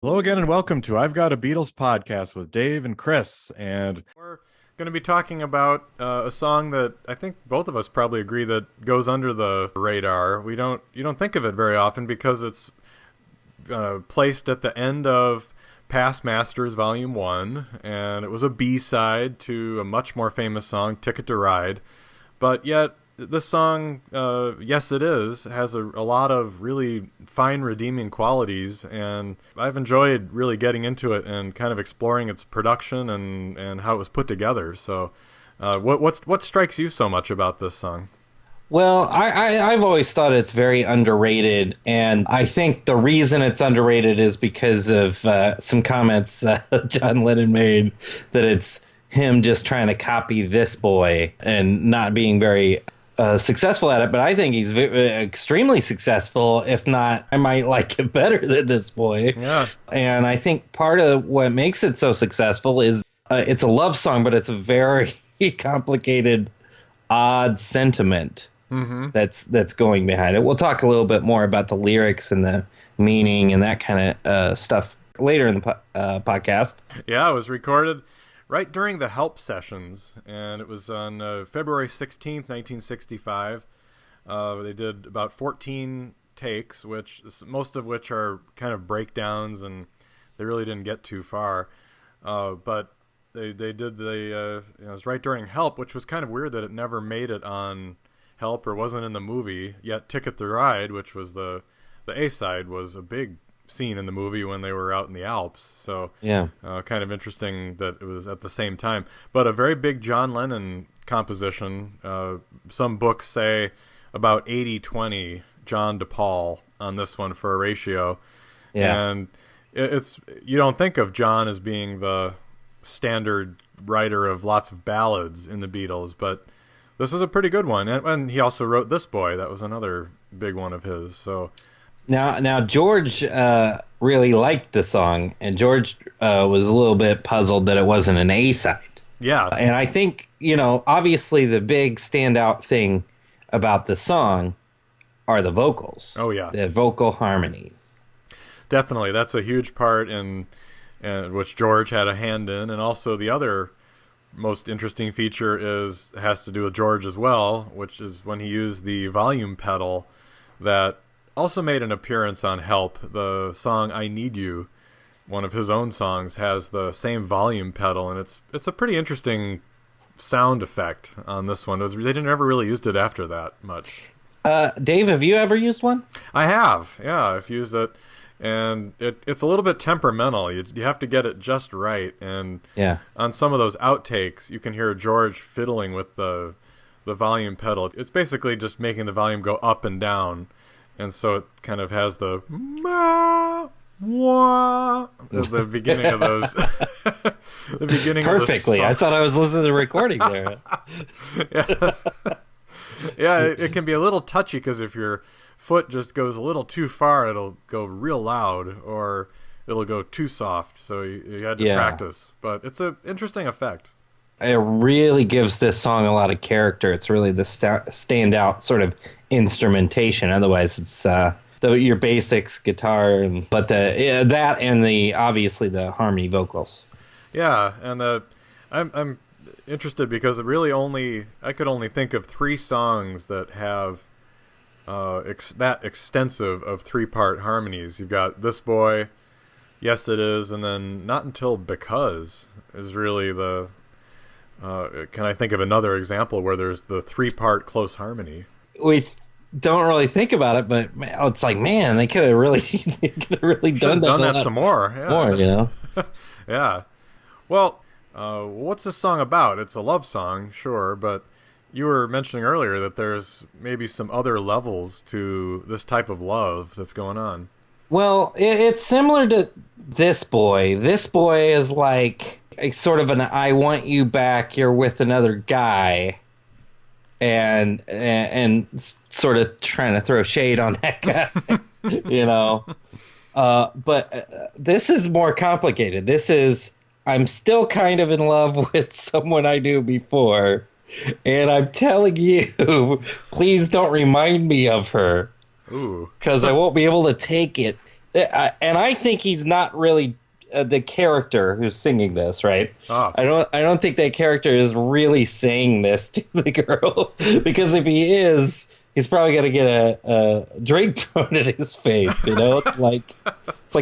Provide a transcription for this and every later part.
Hello again and welcome to I've Got a Beatles Podcast with Dave and Chris. And we're going to be talking about a song that I think both of us probably agree that goes under the radar. You don't think of it very often because it's placed at the end of Past Masters Volume 1, and it was a B-side to a much more famous song, Ticket to Ride. But yet, this song, Yes It Is, has a lot of really fine redeeming qualities, and I've enjoyed really getting into it and kind of exploring its production and how it was put together. So what strikes you so much about this song? Well, I've always thought it's very underrated, and I think the reason it's underrated is because of some comments John Lennon made that it's him just trying to copy this boy and not being very successful at it. But I think he's extremely successful. If not, I might like it better than this boy. Yeah. And I think part of what makes it so successful is it's a love song, but it's a very complicated, odd sentiment. Mm-hmm. That's going behind it. We'll talk a little bit more about the lyrics and the meaning and that kind of stuff later in the podcast. Yeah, it was recorded right during the Help sessions, and it was on February 16th, 1965. They did about 14 takes, most of which are kind of breakdowns, and they really didn't get too far. But they did it was right during Help, which was kind of weird that it never made it on Help or wasn't in the movie. Yet Ticket to Ride, which was the A-side, was a big scene in the movie when they were out in the Alps. So Yeah. kind of interesting that it was at the same time. But a very big John Lennon composition. Some books say about 80-20 John to Paul on this one for a ratio. Yeah. And it's you don't think of John as being the standard writer of lots of ballads in the Beatles, but this is a pretty good one. And he also wrote This Boy. That was another big one of his. So Now George really liked the song, and George was a little bit puzzled that it wasn't an A-side. yeah. And I think, obviously the big standout thing about the song are the vocals. Oh, yeah. The vocal harmonies. Definitely. That's a huge part in which George had a hand in. And also the other most interesting feature has to do with George as well, which is when he used the volume pedal that also made an appearance on Help. The song I Need You, one of his own songs, has the same volume pedal, and it's a pretty interesting sound effect on this one. They didn't ever really used it after that much. Dave, have you ever used one? I have, yeah, I've used it, and it's a little bit temperamental. You have to get it just right, and Yeah. on some of those outtakes, you can hear George fiddling with the volume pedal. It's basically just making the volume go up and down. And so it kind of has the wah, the beginning of those. The beginning Perfectly. of the I thought I was listening to the recording there. yeah, yeah. It can be a little touchy because if your foot just goes a little too far, it'll go real loud, or it'll go too soft. So you had to practice. But it's an interesting effect. It really gives this song a lot of character. It's really the standout sort of instrumentation. Otherwise, it's your basics, guitar, but that and obviously the harmony vocals. Yeah, and I'm interested because I could only think of 3 songs that have that extensive of 3-part harmonies. You've got This Boy, Yes It Is, and then Not Until Because is really the. Can I think of another example where there's the 3-part close harmony? We don't really think about it, but it's like, man, they could have really done that some more. Yeah. More, Yeah. Well, what's this song about? It's a love song, sure, but you were mentioning earlier that there's maybe some other levels to this type of love that's going on. Well, it's similar to This Boy. This Boy is like a sort of an I want you back, you're with another guy, and sort of trying to throw shade on that guy, But this is more complicated. This is, I'm still kind of in love with someone I knew before, and I'm telling you, please don't remind me of her. Ooh. Because I won't be able to take it And I think he's not really the character who's singing this, right? Oh. I don't think that character is really saying this to the girl, because if he is, he's probably gonna get a drink thrown in his face. You know, it's like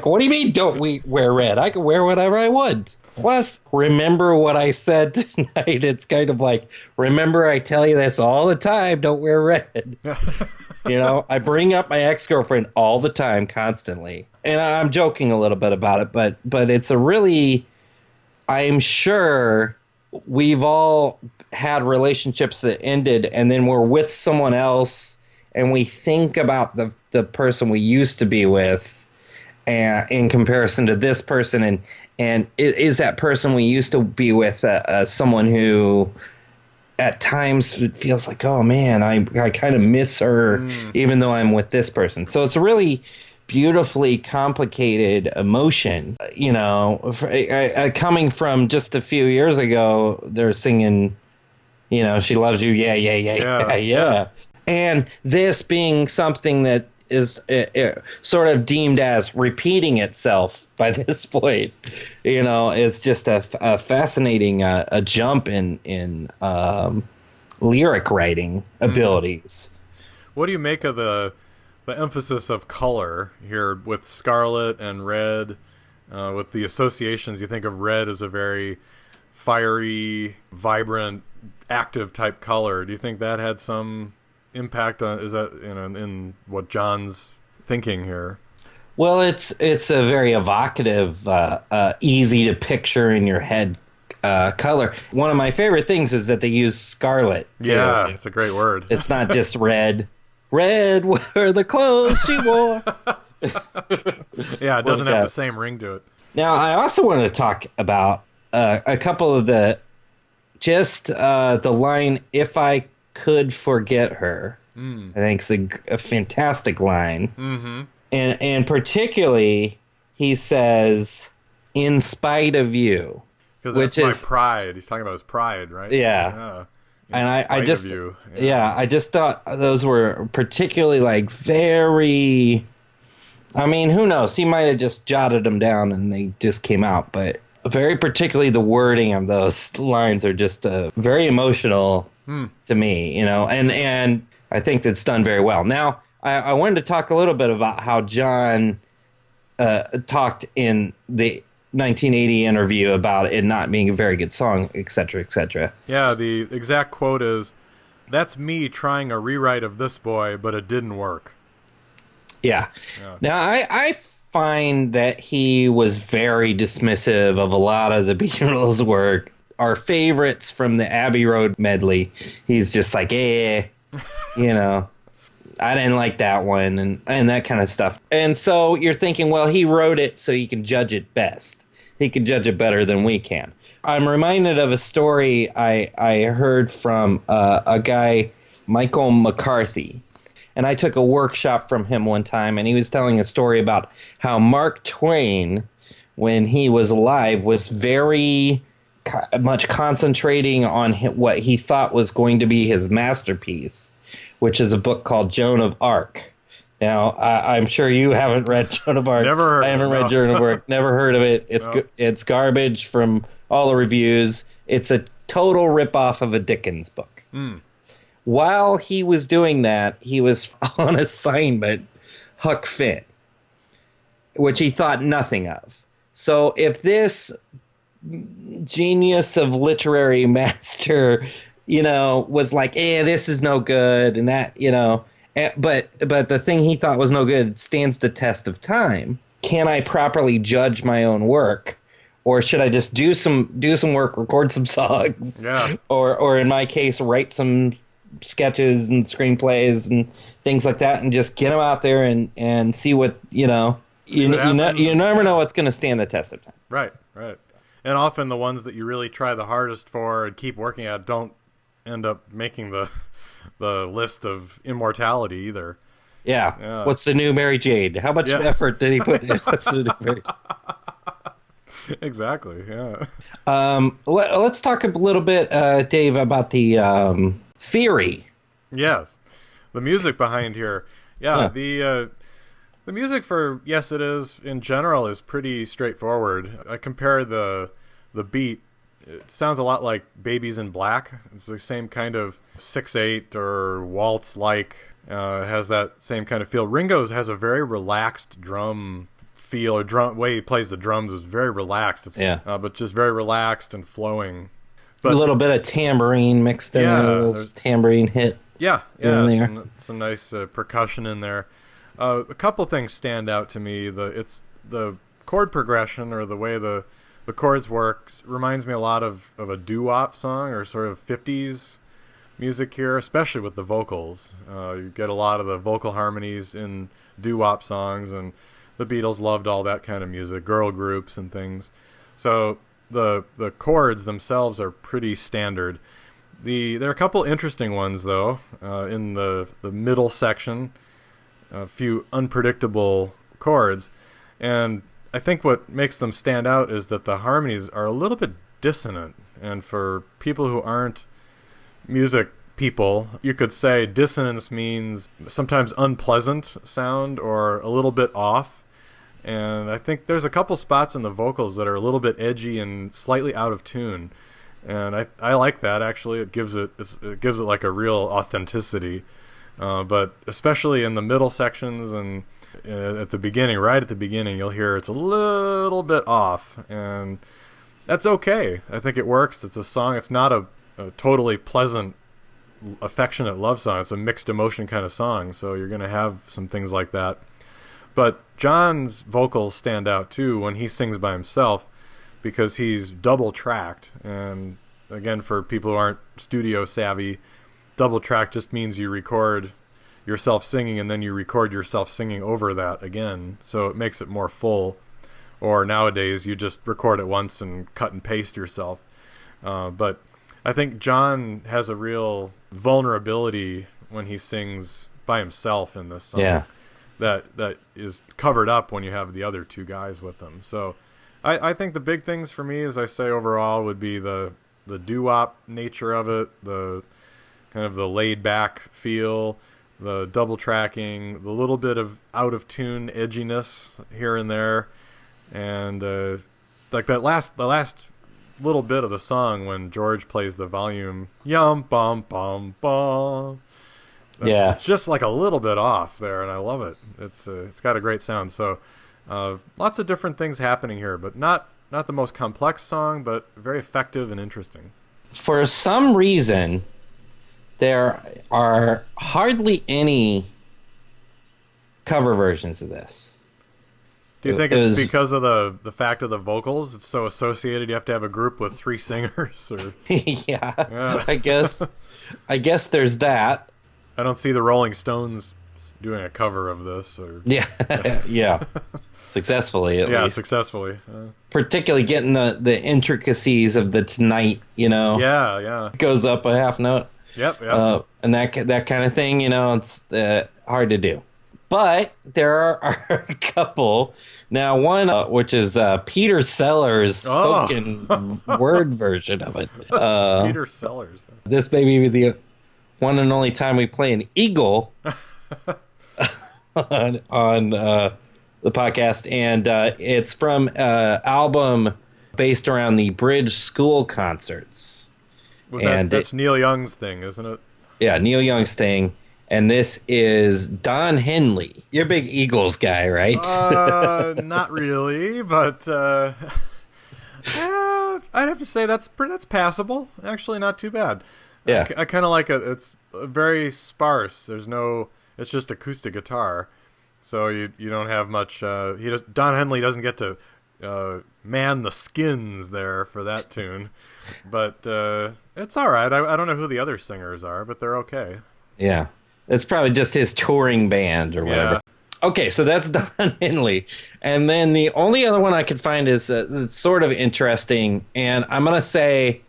what do you mean? Don't we wear red? I can wear whatever I want. Plus, remember what I said tonight. It's kind of like, remember I tell you this all the time. Don't wear red. You know, I bring up my ex-girlfriend all the time, constantly. And I'm joking a little bit about it, but it's a really, I'm sure we've all had relationships that ended, and then we're with someone else, and we think about the person we used to be with in comparison to this person, and is that person we used to be with someone who at times it feels like, oh man, I kind of miss her, even though I'm with this person. So it's a really beautifully complicated emotion, you know, coming from just a few years ago. They're singing, you know, she loves you, yeah. And this being something that is sort of deemed as repeating itself by this point, you know, is just a fascinating a jump in lyric writing abilities. What do you make of the emphasis of color here with scarlet and red, with the associations? You think of red as a very fiery, vibrant, active type color. Do you think that had some impact on, is that, you know, in what John's thinking here? Well, it's a very evocative, easy to picture in your head color. One of my favorite things is that they use scarlet too. Yeah, it's a great word. It's not just red. Red were the clothes she wore. Yeah, it doesn't have the same ring to it. Now, I also wanted to talk about a couple of the line, "If I could forget her." I think it's a fantastic line. Mm-hmm. And particularly, he says, "in spite of you," which is my pride. He's talking about his pride, right? Yeah. And I just thought those were particularly like very, I mean, who knows? He might have just jotted them down and they just came out, but very particularly the wording of those lines are just very emotional to me, you know, and I think that's done very well. Now, I wanted to talk a little bit about how John talked in the 1980 interview about it not being a very good song, etc., etc. Yeah, the exact quote is, "That's me trying a rewrite of This Boy, but it didn't work." Yeah. Now, I find that he was very dismissive of a lot of the Beatles' work. Our favorites from the Abbey Road medley, he's just like, you know, I didn't like that one, and that kind of stuff. And so you're thinking, well, he wrote it so he can judge it best. He can judge it better than we can. I'm reminded of a story I heard from a guy, Michael McCarthy. And I took a workshop from him one time, and he was telling a story about how Mark Twain, when he was alive, was very much concentrating on what he thought was going to be his masterpiece, which is a book called Joan of Arc. Now, I'm sure you haven't read Joan of Arc. Never heard of it. I haven't read Joan of Arc. Never heard of it. It's garbage from all the reviews. It's a total ripoff of a Dickens book. While he was doing that, he was on assignment Huck Finn, which he thought nothing of. So if this genius of literary master, you know, was like, this is no good, and that, you know, but the thing he thought was no good stands the test of time. Can I properly judge my own work, or should I just do some work, record some songs, or in my case, write some sketches and screenplays and things like that, and just get them out there and see what, you know, you never know what's going to stand the test of time. Right. And often the ones that you really try the hardest for and keep working at don't end up making the list of immortality either. Yeah. What's the new Mary Jane? How much effort did he put in? What's the new Mary Jane? Exactly. Yeah. Let's talk a little bit, Dave, about the theory. Yes. The music behind here. Yeah. The The music for Yes It Is in general is pretty straightforward. I compare the beat. It sounds a lot like Babies in Black. It's the same kind of 6/8 or waltz-like. Has that same kind of feel. Ringo's has a very relaxed drum feel, or drum way he plays the drums is very relaxed. But just very relaxed and flowing. But a little bit of tambourine mixed in there, a little tambourine hit. Yeah, some nice percussion in there. A couple things stand out to me. The chord progression, or the way the chords work, reminds me a lot of a doo-wop song, or sort of 50s music here, especially with the vocals. You get a lot of the vocal harmonies in doo-wop songs, and the Beatles loved all that kind of music, girl groups and things. So the chords themselves are pretty standard. There are a couple interesting ones, though, in the middle section. A few unpredictable chords, and I think what makes them stand out is that the harmonies are a little bit dissonant. And for people who aren't music people, you could say dissonance means sometimes unpleasant sound or a little bit off. And I think there's a couple spots in the vocals that are a little bit edgy and slightly out of tune. And I like that, actually. It gives it like a real authenticity. But especially in the middle sections and at the beginning, right at the beginning, you'll hear it's a little bit off. And that's okay. I think it works. It's a song. It's not a totally pleasant, affectionate love song. It's a mixed emotion kind of song. So you're going to have some things like that. But John's vocals stand out too when he sings by himself, because he's double tracked. And again, for people who aren't studio savvy, double track just means you record yourself singing and then you record yourself singing over that again. So it makes it more full. Or nowadays you just record it once and cut and paste yourself. But I think John has a real vulnerability when he sings by himself in this song. Yeah. That is covered up when you have the other two guys with him. So I think the big things for me, as I say overall, would be the doo-wop nature of it, the kind of the laid-back feel, the double tracking, the little bit of out-of-tune edginess here and there, and like the last little bit of the song when George plays the volume, yum bum bum bum. It's just like a little bit off there, and I love it. It's got a great sound. So lots of different things happening here, but not the most complex song, but very effective and interesting. For some reason, there are hardly any cover versions of this. Do you think it's because of the fact of the vocals? It's so associated. You have to have a group with 3 singers, or yeah. I guess there's that. I don't see the Rolling Stones doing a cover of this, or yeah, successfully at least. Yeah, successfully. Particularly getting the intricacies of the Tonight, Yeah. Goes up a half note. Yep. And that kind of thing, it's hard to do. But there are a couple. Now, one which is Peter Sellers' spoken word version of it. Peter Sellers. This may be the one and only time we play an eagle on the podcast, and it's from album based around the Bridge School concerts. That's Neil Young's thing, isn't it? Yeah, Neil Young's thing. And this is Don Henley. You're a big Eagles guy, right? Not really, but I'd have to say that's passable. Actually, not too bad. Yeah, I kind of like it. It's very sparse. It's just acoustic guitar, so you don't have much. Don Henley doesn't get to man the skins there for that tune, but it's all right. I don't know who the other singers are, but they're okay. Yeah. It's probably just his touring band or whatever. Yeah. Okay, so that's Don Henley. And then the only other one I could find is sort of interesting. And I'm going to say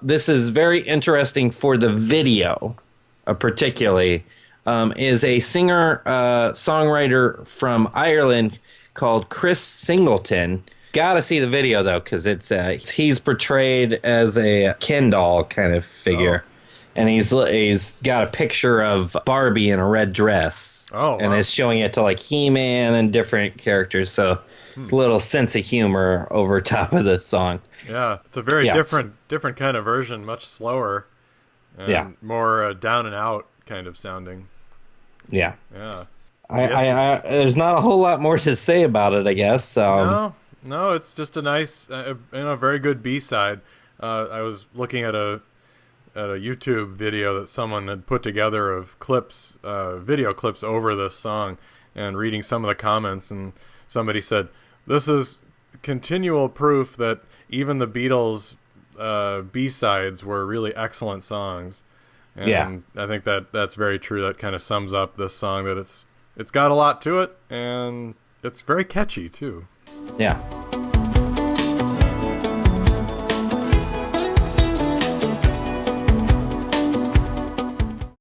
this is very interesting for the video, particularly, is a singer-songwriter from Ireland called Chris Singleton. Got to see the video, though, because he's portrayed as a Ken doll kind of figure. and he's got a picture of Barbie in a red dress. Oh, and wow. is showing it to like He-Man and different characters. So it's a little sense of humor over top of the song. Yeah, it's a very Yes. different kind of version, much slower and Yeah. more down and out kind of sounding. Yeah. Yeah. I there's not a whole lot more to say about it, I guess. No, it's just a nice, very good B-side. I was looking at a YouTube video that someone had put together of clips, video clips over this song, and reading some of the comments, and somebody said, "This is continual proof that even the Beatles B-sides were really excellent songs." And Yeah. I think that's very true. That kind of sums up this song, that it's got a lot to it, and it's very catchy too. Yeah.